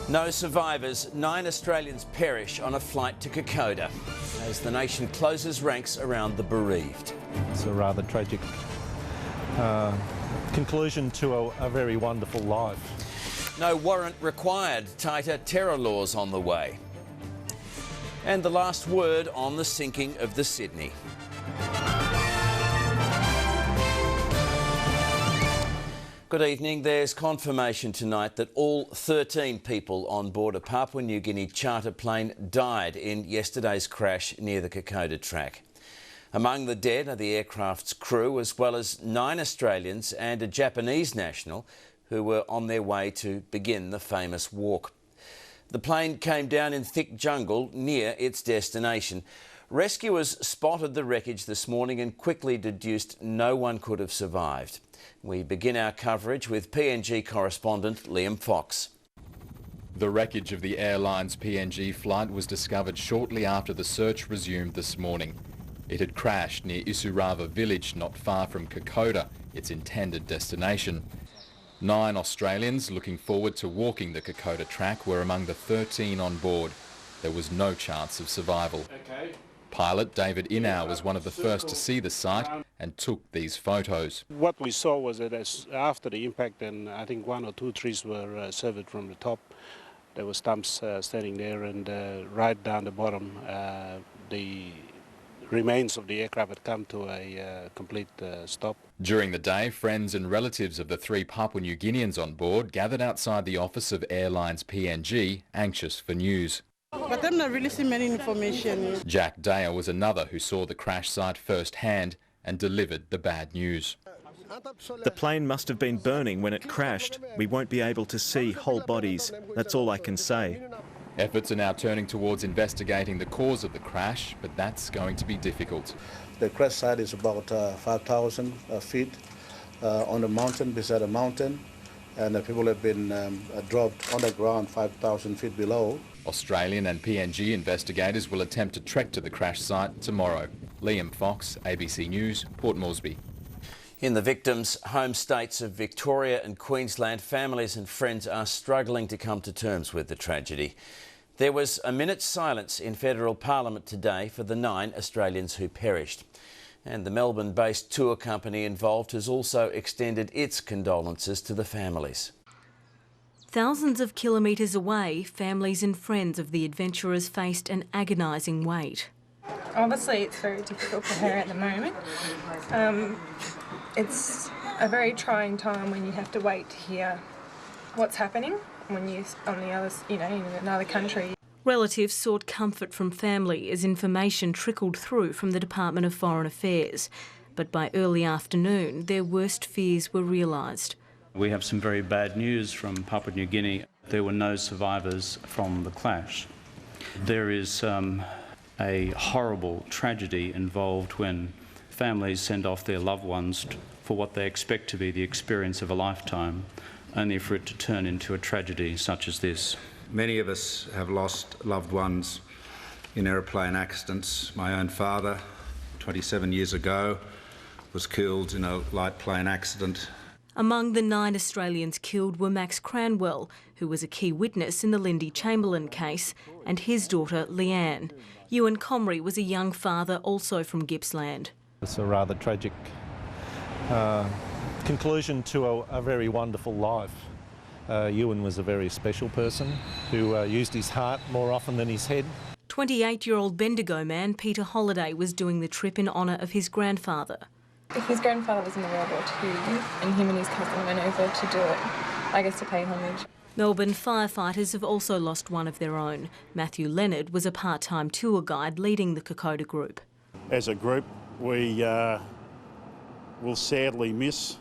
No survivors, 9 Australians perish on a flight to Kokoda as the nation closes ranks around the bereaved. It's a rather tragic conclusion to a very wonderful life. No warrant required, tighter terror laws on the way. And the last word on the sinking of the Sydney. Good evening. There's confirmation tonight that all 13 people on board a Papua New Guinea charter plane died in yesterday's crash near the Kokoda Track. Among the dead are the aircraft's crew, as well as 9 Australians and a Japanese national who were on their way to begin the famous walk. The plane came down in thick jungle near its destination. Rescuers spotted the wreckage this morning and quickly deduced no one could have survived. We begin our coverage with PNG correspondent Liam Fox. The wreckage of the airline's PNG flight was discovered shortly after the search resumed this morning. It had crashed near Isurava village, not far from Kokoda, its intended destination. 9 Australians looking forward to walking the Kokoda Track were among the 13 on board. There was no chance of survival. Pilot David Inau was one of the first to see the site and took these photos. What we saw was that after the impact, and I think 1 or 2 trees were severed from the top. There were stumps standing there, and right down the bottom, the remains of the aircraft had come to a complete stop. During the day, friends and relatives of the 3 Papua New Guineans on board gathered outside the office of Airlines PNG, anxious for news. But I'm not releasing many information. Jack Dale was another who saw the crash site firsthand and delivered the bad news. The plane must have been burning when it crashed. We won't be able to see whole bodies. That's all I can say. Efforts are now turning towards investigating the cause of the crash, but that's going to be difficult. The crash site is about 5,000 feet on the mountain, beside a mountain, and the people have been dropped on the ground 5,000 feet below. Australian and PNG investigators will attempt to trek to the crash site tomorrow. Liam Fox, ABC News, Port Moresby. In the victims' home states of Victoria and Queensland, families and friends are struggling to come to terms with the tragedy. There was a minute's silence in federal parliament today for the 9 Australians who perished. And the Melbourne-based tour company involved has also extended its condolences to the families. Thousands of kilometres away, families and friends of the adventurers faced an agonising wait. Obviously, it's very difficult for her at the moment. It's a very trying time when you have to wait to hear what's happening when you're on the other, in another country. Relatives sought comfort from family as information trickled through from the Department of Foreign Affairs. But by early afternoon, their worst fears were realised. We have some very bad news from Papua New Guinea. There were no survivors from the clash. There is a horrible tragedy involved when families send off their loved ones for what they expect to be the experience of a lifetime, only for it to turn into a tragedy such as this. Many of us have lost loved ones in aeroplane accidents. My own father, 27 years ago, was killed in a light plane accident. Among the 9 Australians killed were Max Cranwell, who was a key witness in the Lindy Chamberlain case, and his daughter Leanne. Ewan Comrie was a young father also from Gippsland. It's a rather tragic conclusion to a very wonderful life. Ewan was a very special person who used his heart more often than his head. 28-year-old Bendigo man Peter Holliday was doing the trip in honour of his grandfather. His grandfather was in World War II and him and his cousin went over to do it, I guess to pay homage. Melbourne firefighters have also lost one of their own. Matthew Leonard was a part-time tour guide leading the Kokoda group. As a group, we will sadly miss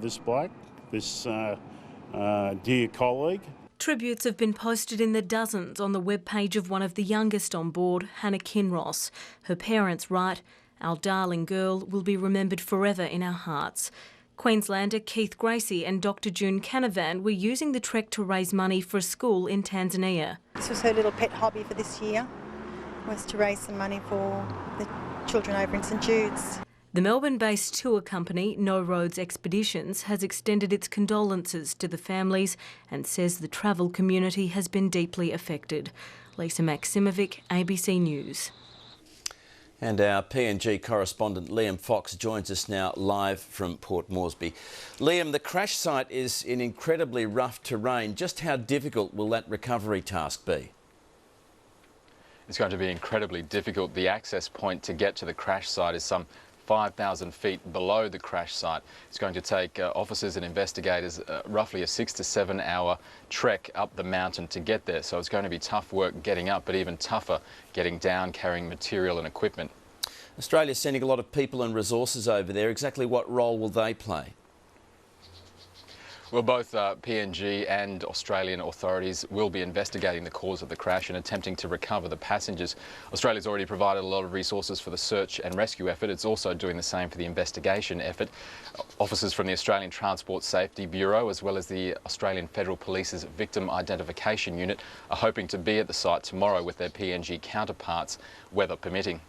this bloke, this dear colleague. Tributes have been posted in the dozens on the webpage of one of the youngest on board, Hannah Kinross. Her parents write, "Our darling girl will be remembered forever in our hearts." Queenslander Keith Gracie and Dr June Canavan were using the trek to raise money for a school in Tanzania. This was her little pet hobby for this year, was to raise some money for the children over in St Jude's. The Melbourne-based tour company No Roads Expeditions has extended its condolences to the families and says the travel community has been deeply affected. Lisa Maximovic, ABC News. And our PNG correspondent Liam Fox joins us now live from Port Moresby. Liam, the crash site is in incredibly rough terrain. Just how difficult will that recovery task be? It's going to be incredibly difficult. The access point to get to the crash site is some 5,000 feet below the crash site. It's going to take officers and investigators roughly a 6 to 7 hour trek up the mountain to get there. So it's going to be tough work getting up, but even tougher getting down, carrying material and equipment. Australia's sending a lot of people and resources over there. Exactly what role will they play? Well, both PNG and Australian authorities will be investigating the cause of the crash and attempting to recover the passengers. Australia's already provided a lot of resources for the search and rescue effort. It's also doing the same for the investigation effort. Officers from the Australian Transport Safety Bureau, as well as the Australian Federal Police's Victim Identification Unit, are hoping to be at the site tomorrow with their PNG counterparts, weather permitting.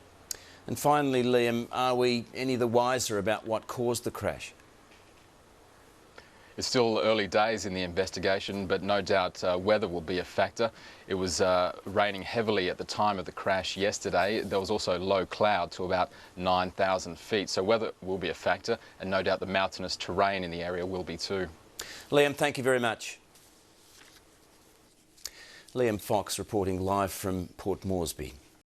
And finally, Liam, are we any the wiser about what caused the crash? It's still early days in the investigation, but no doubt weather will be a factor. It was raining heavily at the time of the crash yesterday. There was also low cloud to about 9,000 feet, so weather will be a factor, and no doubt the mountainous terrain in the area will be too. Liam, thank you very much. Liam Fox reporting live from Port Moresby.